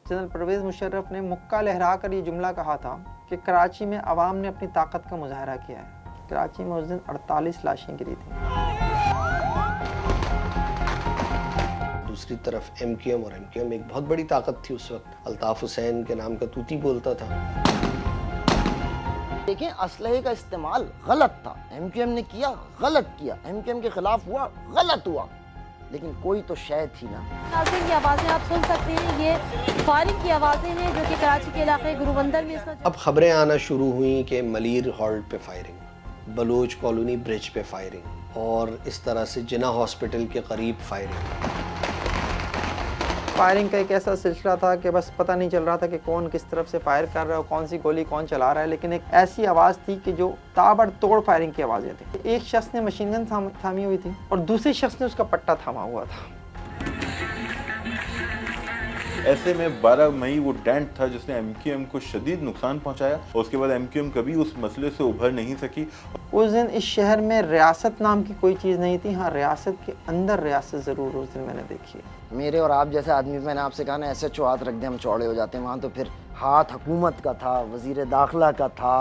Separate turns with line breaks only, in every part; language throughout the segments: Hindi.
जनरल परवेज़ मुशर्रफ ने मुक्का लहरा कर ये जुमला कहा था कि कराची में अवाम ने अपनी ताकत का मुजाहरा किया है। कराची में उस दिन 48 लाशें गिरी थी।
दूसरी तरफ एमक्यूएम, और एमक्यूएम एक बहुत बड़ी ताकत थी उस वक्त। अल्ताफ हुसैन के नाम का तूती बोलता था।
देखें, असलहे का इस्तेमाल गलत था, एमक्यूएम ने किया, गलत किया, एमक्यूएम के खिलाफ हुआ, गलत हुआ, लेकिन कोई तो शय थी ना।
नाज़रीन, ये आवाज़ें आप सुन सकते हैं, ये फायरिंग की आवाज़ें हैं जो कि कराची के इलाके गुरुबंदर में
अब खबरें आना शुरू हुई कि मलीर हॉल्ट पे फायरिंग, बलोच कॉलोनी ब्रिज पे फायरिंग, और इस तरह से जिना हॉस्पिटल के करीब
फायरिंग का एक ऐसा सिलसिला था कि बस पता नहीं चल रहा था कि कौन किस तरफ से फायर कर रहा है और कौन सी गोली कौन चला रहा है, लेकिन एक ऐसी आवाज़ थी कि जो ताबड़तोड़ फायरिंग की आवाज़ें थी। एक शख्स ने मशीन गन थामी हुई थी और दूसरे शख्स ने उसका पट्टा थामा हुआ था।
ऐसे में 12 मई वो डेंट था जिसने एमक्यूएम को शदीद नुकसान पहुंचाया, और उसके बाद एमक्यूएम कभी उस मसले से उभर नहीं सकी।
उस दिन इस शहर में रियासत नाम की कोई चीज़ नहीं थी। हाँ, रियासत के अंदर रियासत ज़रूर उस दिन मैंने देखी है।
मेरे और आप जैसे आदमी, मैंने आपसे कहा ना SHO हाथ रख दे हम चौड़े हो जाते हैं, वहाँ तो फिर हाथ हुकूमत का था, वज़ीर दाखिला का था,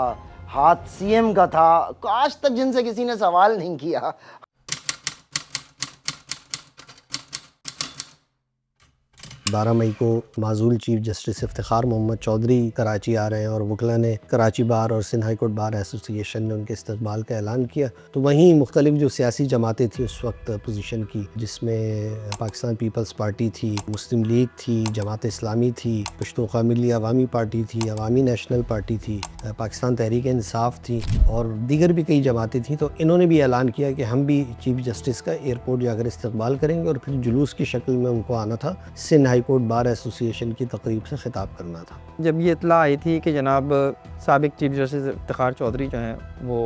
हाथ CM का था। आज तक जिनसे किसी ने सवाल नहीं किया।
12 मई को माजूल चीफ जस्टिस इफ्तिखार मोहम्मद चौधरी कराची आ रहे हैं, और वकला ने कराची बार और Sindh high court bar association ने उनके इस्तकबाल का ऐलान किया। तो वहीं मुख्तलिफ जो सियासी जमातें थी उस वक्त अपोजिशन की, जिसमें पाकिस्तान पीपल्स पार्टी थी, मुस्लिम लीग थी, जमात इस्लामी थी, पश्तूनख्वा मिली अवामी पार्टी थी, अवामी नेशनल पार्टी थी, पाकिस्तान तहरीक इंसाफ थी, और दीगर भी कई जमातें थीं। तो इन्होंने भी ऐलान किया कि हम भी चीफ जस्टिस का एयरपोर्ट जाकर इस्तकबाल करेंगे, और फिर जुलूस की शक्ल में उनको आना था, Sindh high court bar association की तकरीब से खिताब करना था।
जब ये इत्तला आई थी कि जनाब साबिक चीफ जस्टिस इफ्तिखार चौधरी जो हैं वो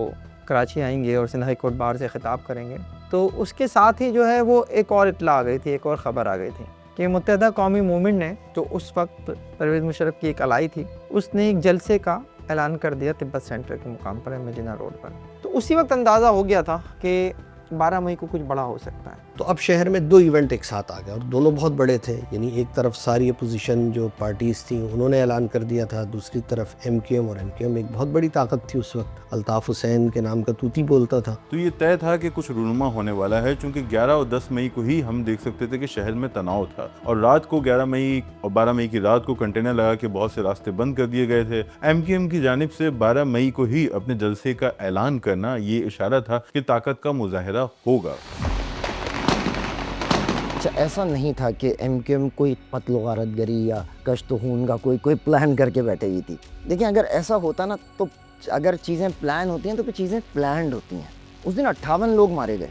कराची आएंगे और सिंध हाई कोर्ट बार से खिताब करेंगे, तो उसके साथ ही जो है वो एक और इत्तला आ गई थी, एक और ख़बर आ गई थी कि मुत्तहदा कौमी मूवमेंट ने, जो उस वक्त परवेज़ मुशर्रफ की एक अलाई थी, उसने एक जलसे का ऐलान कर दिया तिब्बत सेंटर के मुकाम पर, मदीना रोड पर। तो उसी वक्त अंदाज़ा हो गया था कि 12 मई को कुछ बड़ा हो सकता है।
तो अब शहर में दो इवेंट एक साथ आ गए, और दोनों बहुत बड़े थे। यानी एक तरफ सारी अपोजिशन जो पार्टीज़ थी उन्होंने ऐलान कर दिया था, दूसरी तरफ एमक्यूएम, और एमक्यूएम एक बहुत बड़ी ताकत थी उस वक्त। अल्ताफ हुसैन के नाम का तूती बोलता था।
तो ये तय था कि कुछ रूनुमा होने वाला है, क्योंकि 11 और 10 मई को ही हम देख सकते थे कि शहर में तनाव था, और रात को 11 मई और 12 मई की रात को कंटेनर लगा के बहुत से रास्ते बंद कर दिए गए थे। एमक्यूएम की जानिब से 12 मई को ही अपने जलसे का ऐलान करना ये इशारा था कि ताकत का मुजाहिरा होगा।
अच्छा, ऐसा नहीं था कि एमक्यूएम कोई कत्ल गारत गरी या कश्त खून का कोई प्लान करके बैठे हुई थी। देखिए, अगर ऐसा होता ना, तो अगर चीज़ें प्लान होती हैं तो फिर चीज़ें प्लान्ड होती हैं। उस दिन 58 लोग मारे गए।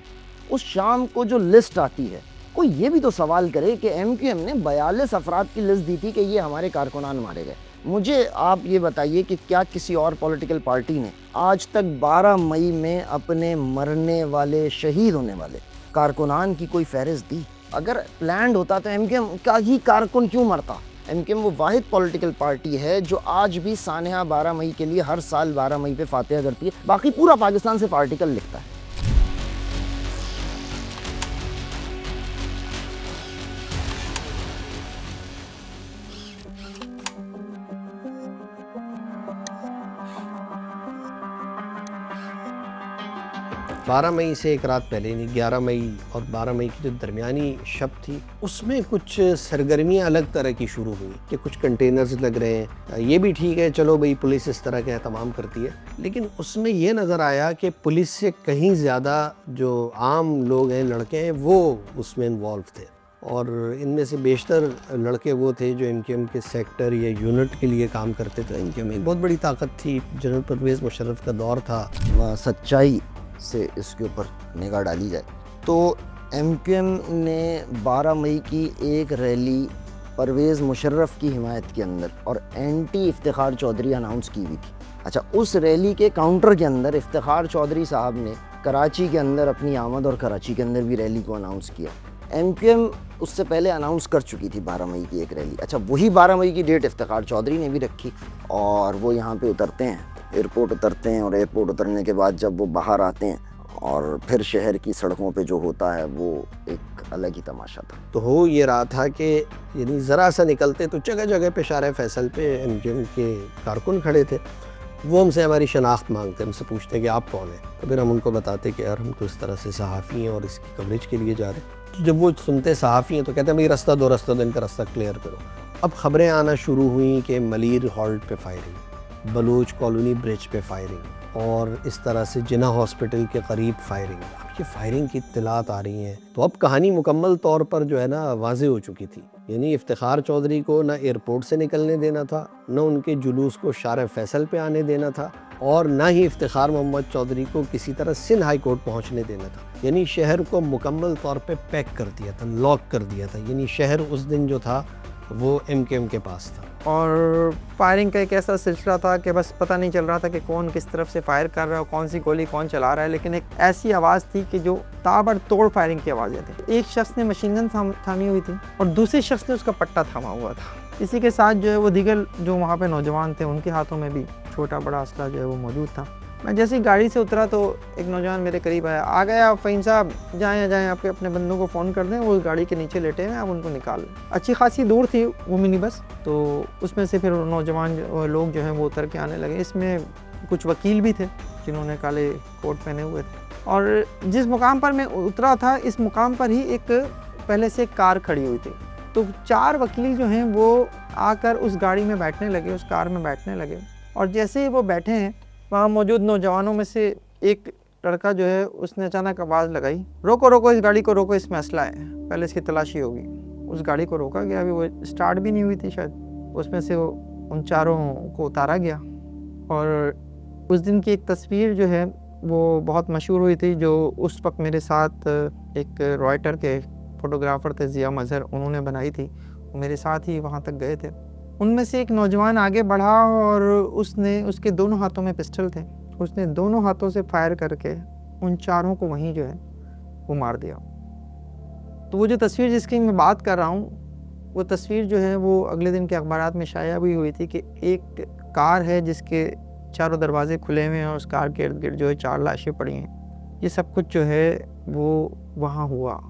उस शाम को जो लिस्ट आती है, कोई ये भी तो सवाल करे कि एमक्यूएम ने 42 अफराद की लिस्ट दी थी कि ये हमारे कारकुनान मारे गए। मुझे आप ये बताइए कि क्या किसी और पॉलिटिकल पार्टी ने आज तक 12 मई में अपने मरने वाले, शहीद होने वाले कारकुनान की कोई फहरिस्त दी? अगर प्लान्ड होता तो एमक्यूएम का ही कारकुन क्यों मरता? एमक्यूएम वो वाहिद पॉलिटिकल पार्टी है जो आज भी सानहा 12 मई के लिए हर साल 12 मई पे फातिहा करती है। बाकी पूरा पाकिस्तान सिर्फ आर्टिकल लिखता है।
12 मई से एक रात पहले, नहीं 11 मई और 12 मई की जो दरमियानी शब थी, उसमें कुछ सरगर्मियाँ अलग तरह की शुरू हुई कि कुछ कंटेनर्स लग रहे हैं। ये भी ठीक है, चलो भाई पुलिस इस तरह का एहतमाम करती है, लेकिन उसमें ये नज़र आया कि पुलिस से कहीं ज़्यादा जो आम लोग हैं, लड़के हैं, वो उसमें इन्वॉल्व थे। और इनमें से बेशतर लड़के वो थे जो एमक्यूएम के सेक्टर या यूनिट के लिए काम करते थे। एमक्यूएम एक बहुत बड़ी ताकत थी, जनरल परवेज़ मुशर्रफ का दौर था।
सच्चाई से इसके ऊपर निगाह डाली जाए तो एमक्यूएम ने 12 मई की एक रैली परवेज़ मुशर्रफ की हिमायत के अंदर और एंटी इफ्तिखार चौधरी अनाउंस की हुई थी। अच्छा, उस रैली के काउंटर के अंदर इफ्तिखार चौधरी साहब ने कराची के अंदर अपनी आमद और कराची के अंदर भी रैली को अनाउंस किया। एमक्यूएम उससे पहले अनाउंस कर चुकी थी 12 मई की एक रैली। अच्छा, वही 12 मई की डेट इफ्तिखार चौधरी ने भी रखी और वो यहाँ पे उतरते हैं, एयरपोर्ट उतरते हैं, और एयरपोर्ट उतरने के बाद जब वो बाहर आते हैं और फिर शहर की सड़कों पे जो होता है वो एक अलग ही तमाशा था।
तो हो ये रहा था कि यानी ज़रा सा निकलते तो जगह जगह पे शारे फैसल पे एमक्यूएम के कारकुन खड़े थे। वो हमसे हमारी शनाख्त मांगते, हमसे पूछते कि आप कौन हैं। तो फिर हम उनको बताते कि यार हम तो इस तरह से सहाफ़ी हैं और इसकी कवरेज के लिए जा रहे हैं। तो जब वो सुनते सहाफ़ी हैं तो कहते हैं भाई रास्ता दो, रास्ता दो, इनका रास्ता क्लियर करो। अब ख़बरें आना शुरू हुई कि मलीर हॉल्ट पे फायरिंग, बलूच कॉलोनी ब्रिज पे फायरिंग और इस तरह से जिना हॉस्पिटल के करीब फायरिंग। अब ये फायरिंग की इत्तलात आ रही हैं तो अब कहानी मुकम्मल तौर पर जो है ना वाज़े हो चुकी थी। यानी इफ्तिखार चौधरी को ना एयरपोर्ट से निकलने देना था, न उनके जुलूस को शारे फैसल पे आने देना था और ना ही इफ्तिखार मोहम्मद चौधरी को किसी तरह सिंध हाई कोर्ट पहुँचने देना था। यानी शहर को मुकम्मल तौर पे पैक कर दिया था, लॉक कर दिया था। यानी शहर उस दिन जो था वो एमकेएम के पास था।
और फायरिंग का एक ऐसा सिलसिला था कि बस पता नहीं चल रहा था कि कौन किस तरफ से फायर कर रहा है, कौन सी गोली कौन चला रहा है, लेकिन एक ऐसी आवाज़ थी कि जो ताबड़तोड़ फायरिंग की आवाज़ें थी। एक शख्स ने मशीन गन थामी हुई थी और दूसरे शख्स ने उसका पट्टा थामा हुआ था। इसी के साथ जो है वो दीगर जो वहाँ पे नौजवान थे उनके हाथों में भी छोटा बड़ा असला जो है वो मौजूद था। मैं जैसे ही गाड़ी से उतरा तो एक नौजवान मेरे करीब आया, आ गया फ़हीम साहब, जाएँ आपके अपने बंदों को फ़ोन कर दें, वो गाड़ी के नीचे लेटे हैं, आप उनको निकाल लें। अच्छी खासी दूर थी वो मिनी बस, तो उसमें से फिर नौजवान लोग जो हैं वो उतर के आने लगे। इसमें कुछ वकील भी थे जिन्होंने काले कोट पहने हुए थे। और जिस मुकाम पर मैं उतरा था इस मुकाम पर ही एक पहले से कार खड़ी हुई थी। तो 4 वकील जो हैं वो आकर उस गाड़ी में बैठने लगे, उस कार में बैठने लगे। और जैसे ही वो बैठे हैं वहाँ मौजूद नौजवानों में से एक लड़का जो है उसने अचानक आवाज़ लगाई, रोको रोको, इस गाड़ी को रोको, इसमें असला है, पहले इसकी तलाशी होगी। उस गाड़ी को रोका गया, अभी वो स्टार्ट भी नहीं हुई थी शायद। उसमें से वो उन 4 को उतारा गया। और उस दिन की एक तस्वीर जो है वो बहुत मशहूर हुई थी, जो उस वक्त मेरे साथ एक रॉयटर के फ़ोटोग्राफ़र थे ज़िया मज़हर, उन्होंने बनाई थी। मेरे साथ ही वहाँ तक गए थे। उनमें से एक नौजवान आगे बढ़ा और उसके दोनों हाथों में पिस्टल थे। उसने दोनों हाथों से फायर करके उन 4 को वहीं जो है वो मार दिया। तो वो जो तस्वीर जिसकी मैं बात कर रहा हूँ वो तस्वीर जो है वो अगले दिन के अखबारात में शाया भी हुई थी कि एक कार है जिसके चारों दरवाजे खुले हुए हैं और उस कार के इर्द गिर्द जो है 4 लाशें पड़ी हैं। ये सब कुछ जो है वो वहाँ हुआ।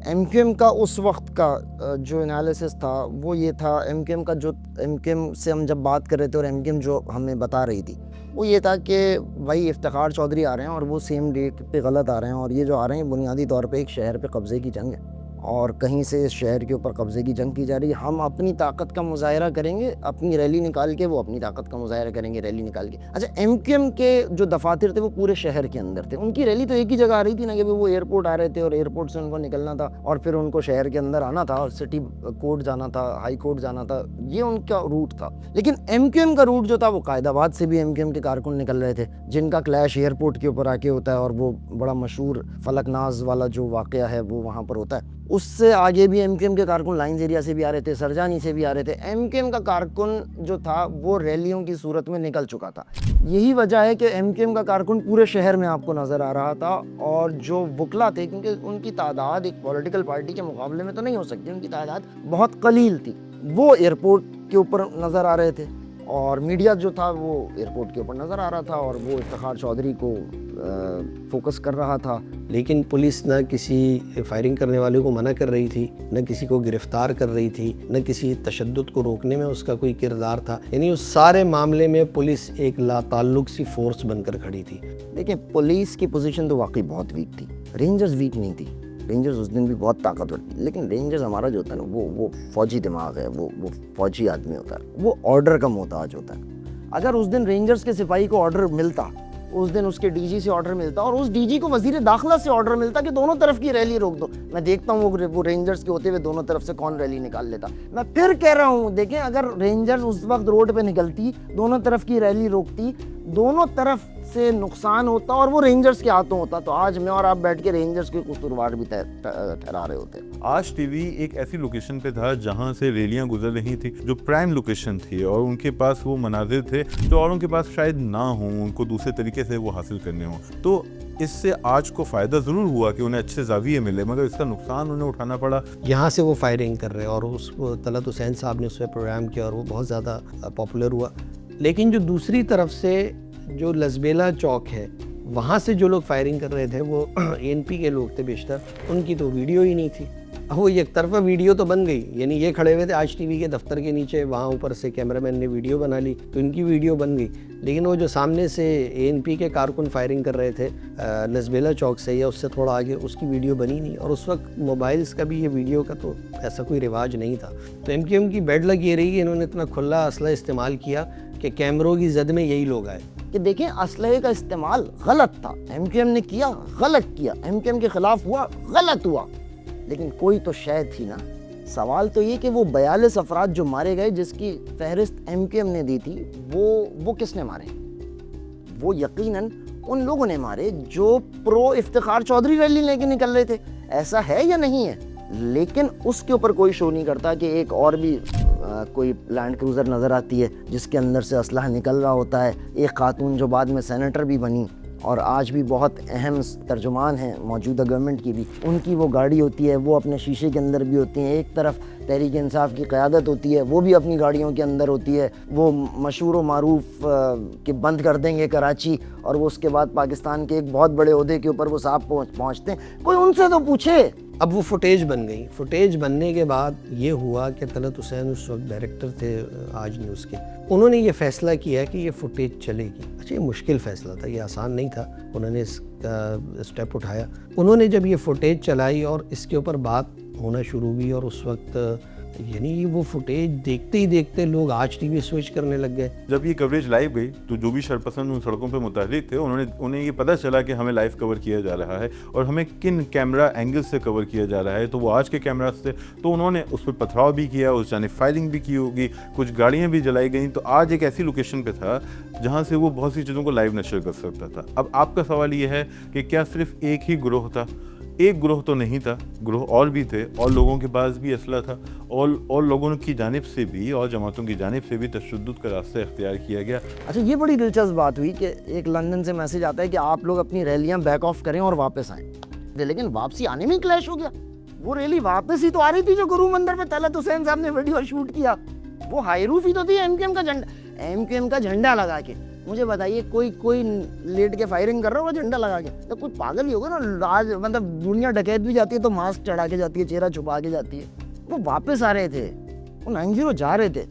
एमक्यूएम का उस वक्त का जो एनालिसिस था वो ये था, एमक्यूएम से हम जब बात कर रहे थे और एमक्यूएम जो हमें बता रही थी वो ये था कि भाई इफ्तिखार चौधरी आ रहे हैं और वो सेम डेट पे गलत आ रहे हैं और ये जो आ रहे हैं बुनियादी तौर पे एक शहर पे कब्ज़े की जंग है और कहीं से इस शहर के ऊपर कब्ज़े की जंग की जा रही है। हम अपनी ताकत का मुज़ाहिरा करेंगे, अपनी रैली निकाल के, वो अपनी ताकत का मुज़ाहिरा करेंगे रैली निकाल के। अच्छा, एमक्यूएम के जो दफातर थे वो पूरे शहर के अंदर थे। उनकी रैली तो एक ही जगह आ रही थी ना कि वो एयरपोर्ट आ रहे थे और एयरपोर्ट से उनको निकलना था और फिर उनको शहर के अंदर आना था और सिटी कोर्ट जाना था, हाई कोर्ट जाना था, ये उनका रूट था। लेकिन एमक्यूएम का रूट जो था वो कायदाबाद से भी एमक्यूएम के कारकुन निकल रहे थे जिनका क्लैश एयरपोर्ट के ऊपर आके होता है और वो बड़ा मशहूर फलकनाज वाला जो वाक़या है वो वहाँ पर होता है। उससे आगे भी एमक्यूएम के कारकुन लाइन्स एरिया से भी आ रहे थे, सरजानी से भी आ रहे थे। एमक्यूएम का कारकुन जो था वो रैलियों की सूरत में निकल चुका था। यही वजह है कि एमक्यूएम का कारकुन पूरे शहर में आपको नज़र आ रहा था और जो वुकला थे, क्योंकि उनकी तादाद एक पॉलिटिकल पार्टी के मुकाबले में तो नहीं हो सकती, उनकी तादाद बहुत कलील थी, वो एयरपोर्ट के ऊपर नज़र आ रहे थे और मीडिया जो था वो एयरपोर्ट के ऊपर नज़र आ रहा था और वो इफ्तिखार चौधरी को फोकस कर रहा था।
लेकिन पुलिस न किसी फायरिंग करने वाले को मना कर रही थी, न किसी को गिरफ्तार कर रही थी, न किसी तशद्दुद को रोकने में उसका कोई किरदार था। यानी उस सारे मामले में पुलिस एक लाताल्लुक सी फोर्स बनकर खड़ी थी।
देखिए, पुलिस की पोजीशन तो वाकई बहुत वीक थी, रेंजर्स वीक नहीं थी। रेंजर्स उस दिन भी बहुत ताकतवर थी, लेकिन रेंजर्स हमारा जो होता है ना वो फौजी दिमाग है, वो फौजी आदमी होता है, वो ऑर्डर का मोहताज होता है। अगर उस दिन रेंजर्स के सिपाही को ऑर्डर मिलता, उस दिन उसके डीजी से ऑर्डर मिलता और उस डीजी को वजीर दाखिला से ऑर्डर मिलता कि दोनों तरफ की रैली रोक दो, मैं देखता हूँ वो रेंजर्स के होते हुए दोनों तरफ से कौन रैली निकाल लेता। मैं फिर कह रहा हूँ, देखें, अगर रेंजर्स उस वक्त रोड पे निकलती, दोनों तरफ की रैली रोकती, दोनों तरफ से नुकसान होता और वो रेंजर्स के हाथों होता, तो आज मैं और आप बैठ के रेंजर्स के कसूरवार भी ठहरा रहे होते।
आज टीवी एक ऐसी लोकेशन पे था जहां से रैलियां गुजर रही थी, जो प्राइम लोकेशन थी और उनके पास वो मनाजिर थे जो औरों के पास शायद ना हो, उनको दूसरे तरीके से वो हासिल करने हो। तो इससे आज को फ़ायदा ज़रूर हुआ कि उन्हें अच्छे जाविये मिले, मगर इसका नुकसान उन्हें उठाना पड़ा।
यहाँ से वो फायरिंग कर रहे और उस तलत हुसैन साहब ने उस पर प्रोग्राम किया और वो बहुत ज़्यादा पॉपुलर हुआ। लेकिन जो दूसरी तरफ से जो लसबेला चौक है वहाँ से जो लोग फायरिंग कर रहे थे वो ANP के लोग थे बेशतर, उनकी तो वीडियो ही नहीं थी। अब वो एक तरफा वीडियो तो बन गई, यानी ये खड़े हुए थे आज TV के दफ्तर के नीचे, वहाँ ऊपर से कैमरामैन ने वीडियो बना ली तो इनकी वीडियो बन गई, लेकिन वो जो सामने से ANP के कारकुन फायरिंग कर रहे थे लसबेला चौक से या उससे थोड़ा आगे, उसकी वीडियो बनी नहीं। और उस वक्त मोबाइल्स का भी ये वीडियो का तो ऐसा कोई रिवाज नहीं था। तो MQM की बैड लक ये रही कि इन्होंने इतना खुला असला इस्तेमाल किया कि कैमरों की जद में यही लोग आए।
कि देखें असलहे का इस्तेमाल गलत था, MQM ने किया, गलत किया, MQM के खिलाफ हुआ, गलत हुआ, लेकिन कोई तो शय थी ना। सवाल तो ये कि वो 42 अफराद जो मारे गए जिसकी फहरिस्त MQM ने दी थी, वो किसने मारे? वो यकीनन उन लोगों ने मारे जो प्रो इफ्तिखार चौधरी रैली लेके निकल रहे थे। ऐसा है या नहीं है? लेकिन उसके ऊपर कोई शो नहीं करता कि एक और भी कोई लैंड क्रूज़र नज़र आती है जिसके अंदर से असलहा निकल रहा होता है। एक खातून जो बाद में सेनेटर भी बनी और आज भी बहुत अहम तर्जुमान हैं मौजूदा गवर्नमेंट की भी, उनकी वो गाड़ी होती है, वो अपने शीशे के अंदर भी होती हैं। एक तरफ तहरीक इंसाफ की क़यादत होती है, वो भी अपनी गाड़ियों के अंदर होती है। वो मशहूर व मारूफ कि बंद कर देंगे कराची, और वो उसके बाद पाकिस्तान के एक बहुत बड़े ओहदे के ऊपर वो साहब पहुँचते हैं। कोई उनसे तो पूछे।
अब वो फुटेज बन गई। फुटेज बनने के बाद ये हुआ कि तलत हुसैन उस वक्त डायरेक्टर थे आज न्यूज़ के, उन्होंने ये फ़ैसला किया कि ये फुटेज चलेगी। अच्छा, ये मुश्किल फ़ैसला था, ये आसान नहीं था, उन्होंने इसका स्टेप उठाया। उन्होंने जब ये फुटेज चलाई और इसके ऊपर बात होना शुरू हुई, और उस वक्त यानी वो फुटेज देखते ही देखते लोग आज TV स्विच करने लग गए।
जब ये कवरेज लाइव गई तो जो भी शरपसंद उन सड़कों पे मुतहरिक थे उन्हें ये पता चला कि हमें लाइव कवर किया जा रहा है और हमें किन कैमरा एंगल से कवर किया जा रहा है। तो वो आज के कैमरा से, तो उन्होंने उस पर पथराव भी किया, उस जाने फायरिंग भी की होगी, कुछ गाड़ियाँ भी जलाई गई। तो आज एक ऐसी लोकेशन पे था जहाँ से वो बहुत सी चीज़ों को लाइव नशर कर सकता था। अब आपका सवाल ये है कि क्या सिर्फ एक ही ग्रोह था? एक ग्रोह तो नहीं था, ग्रोह और भी थे, और लोगों के पास भी असला था, और लोगों की जानिब से भी और जमातों की जानिब से भी तशद्दुद का रास्ता इख्तियार किया गया।
अच्छा, ये बड़ी दिलचस्प बात हुई कि एक लंदन से मैसेज आता है कि आप लोग अपनी रैलियां बैक ऑफ करें और वापस आएं, लेकिन वापसी आने में क्लैश हो गया। वो रैली वापस ही तो आ रही थी जो गुरु मंदिर पे तलत हुसैन साहब ने वीडियो शूट किया, वो हाई रूफ ही तो थी MQM का झंडा लगा के। मुझे बताइए, कोई लेट के फायरिंग कर रहा होगा झंडा लगा के? तो कुछ पागल ही होगा ना। आज मतलब दुनिया डकैत भी जाती है तो मास्क चढ़ा के जाती है, चेहरा छुपा के जाती है। वो वापस आ रहे थे, वो 90 जा रहे थे,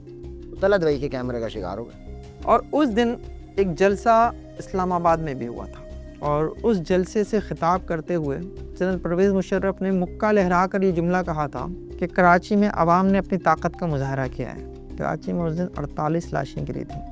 तलत भाई के कैमरे का शिकार हो गए।
और उस दिन एक जलसा इस्लामाबाद में भी हुआ था, और उस जलसे से खिताब करते हुए जनरल परवेज़ मुशर्रफ ने मुक्का लहरा कर ये जुमला कहा था कि कराची में आवाम ने अपनी ताकत का मुजाहरा किया है। कराची में उस दिन 48 लाशें गिरी थी।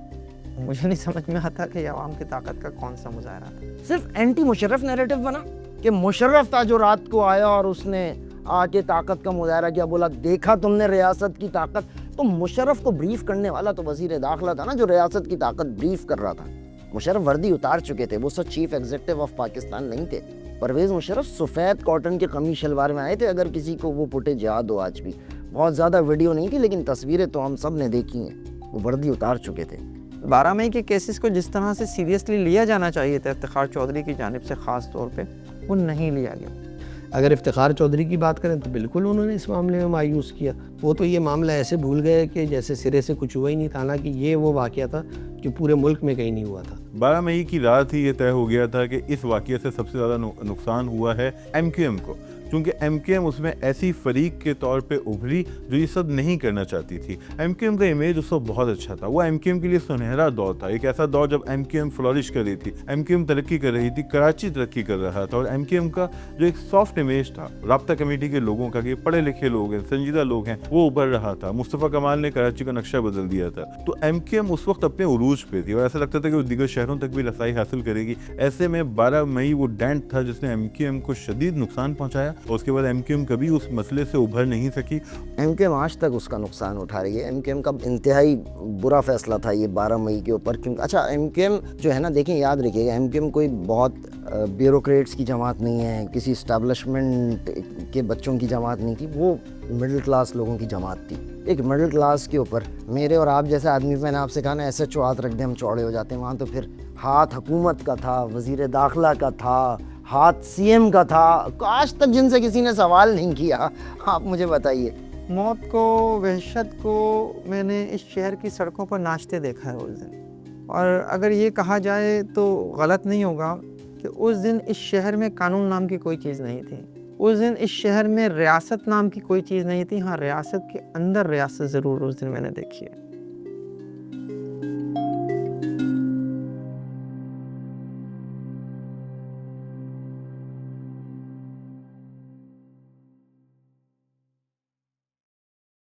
मुझे नहीं समझ में आता कि आवाम की ताकत का कौन सा मुजाहरा था।
सिर्फ एंटी मुशर्रफ नैरेटिव बना कि मुशर्रफ था जो रात को आया और उसने आके ताकत का मुजाहरा किया, बोला देखा तुमने रियासत की ताकत। तो मुशर्रफ को ब्रीफ करने वाला तो वजीर दाखिला था ना, जो रियासत की ताकत ब्रीफ कर रहा था। मुशर्रफ वर्दी उतार चुके थे, वो सब चीफ एग्जीक्यूटिव ऑफ पाकिस्तान नहीं थे। परवेज़ मुशर्रफ सफ़ेद कॉटन के कमीज शलवार में आए थे, अगर किसी को वो फुटेज याद हो। आज भी बहुत ज़्यादा वीडियो नहीं थी, लेकिन तस्वीरें तो हम सब ने देखी हैं। वो वर्दी उतार चुके थे।
12 मई के केसेस को जिस तरह से सीरियसली लिया जाना चाहिए था इफ्तिखार चौधरी की जानिब से ख़ास तौर पे, वो नहीं लिया गया।
अगर इफ्तिखार चौधरी की बात करें तो बिल्कुल उन्होंने इस मामले में मायूस किया। वो तो ये मामला ऐसे भूल गए कि जैसे सिरे से कुछ हुआ ही नहीं था, हालांकि ये वो वाक़या था कि पूरे मुल्क में कहीं नहीं हुआ था।
12 मई की रात ही ये तय हो गया था कि इस वाक़ये से सबसे ज़्यादा नुकसान हुआ है MQM को, क्योंकि MQM उसमें ऐसी फरीक के तौर पे उभरी जो ये सब नहीं करना चाहती थी। MQM का इमेज उस वक्त बहुत अच्छा था, वो MQM के लिए सुनहरा दौर था, एक ऐसा दौर जब MQM फ्लॉरिश कर रही थी, MQM तरक्की कर रही थी, कराची तरक्की कर रहा था, और MQM का जो एक सॉफ्ट इमेज था राब्ता कमेटी के लोगों का कि पढ़े लिखे लोग हैं, संजीदा लोग हैं, वो उभर रहा था। मुस्तफ़ा कमाल ने कराची का नक्शा बदल दिया था। तो MQM उस वक्त अपने उरूज पे थी और ऐसा लगता था कि वो दीगर शहरों तक भी रसाई हासिल करेगी। ऐसे में 12 मई वो डेंट था जिसने MQM को शदीद नुकसान पहुंचाया, और उसके बाद MQM कभी उस मसले से उभर नहीं सकी।
MQM आज तक उसका नुकसान उठा रही है। MQM का इंतहाई बुरा फैसला था ये 12 मई के ऊपर, क्योंकि अच्छा MQM जो है ना, देखें याद रखिएगा, MQM कोई बहुत ब्यूरोक्रेट्स की जमात नहीं है, किसी इस्टेब्लिशमेंट के बच्चों की जमात नहीं थी, वो मिडिल क्लास लोगों की जमात थी। एक मिडिल क्लास के ऊपर मेरे और आप जैसे आदमी, मैंने आपसे कहा ना SHO हाथ रख दे हम चौड़े हो जाते हैं, वहाँ तो फिर हाथ हुकूमत का था, वज़ीर दाखिला का था, हाथ CM का था। आज तक जिनसे किसी ने सवाल नहीं किया, आप मुझे बताइए।
मौत को, वहशत को मैंने इस शहर की सड़कों पर नाचते देखा है उस दिन। और अगर ये कहा जाए तो गलत नहीं होगा कि उस दिन इस शहर में कानून नाम की कोई चीज़ नहीं थी। उस दिन इस शहर में रियासत नाम की कोई चीज़ नहीं थी। हाँ, रियासत के अंदर रियासत ज़रूर उस दिन मैंने देखी है।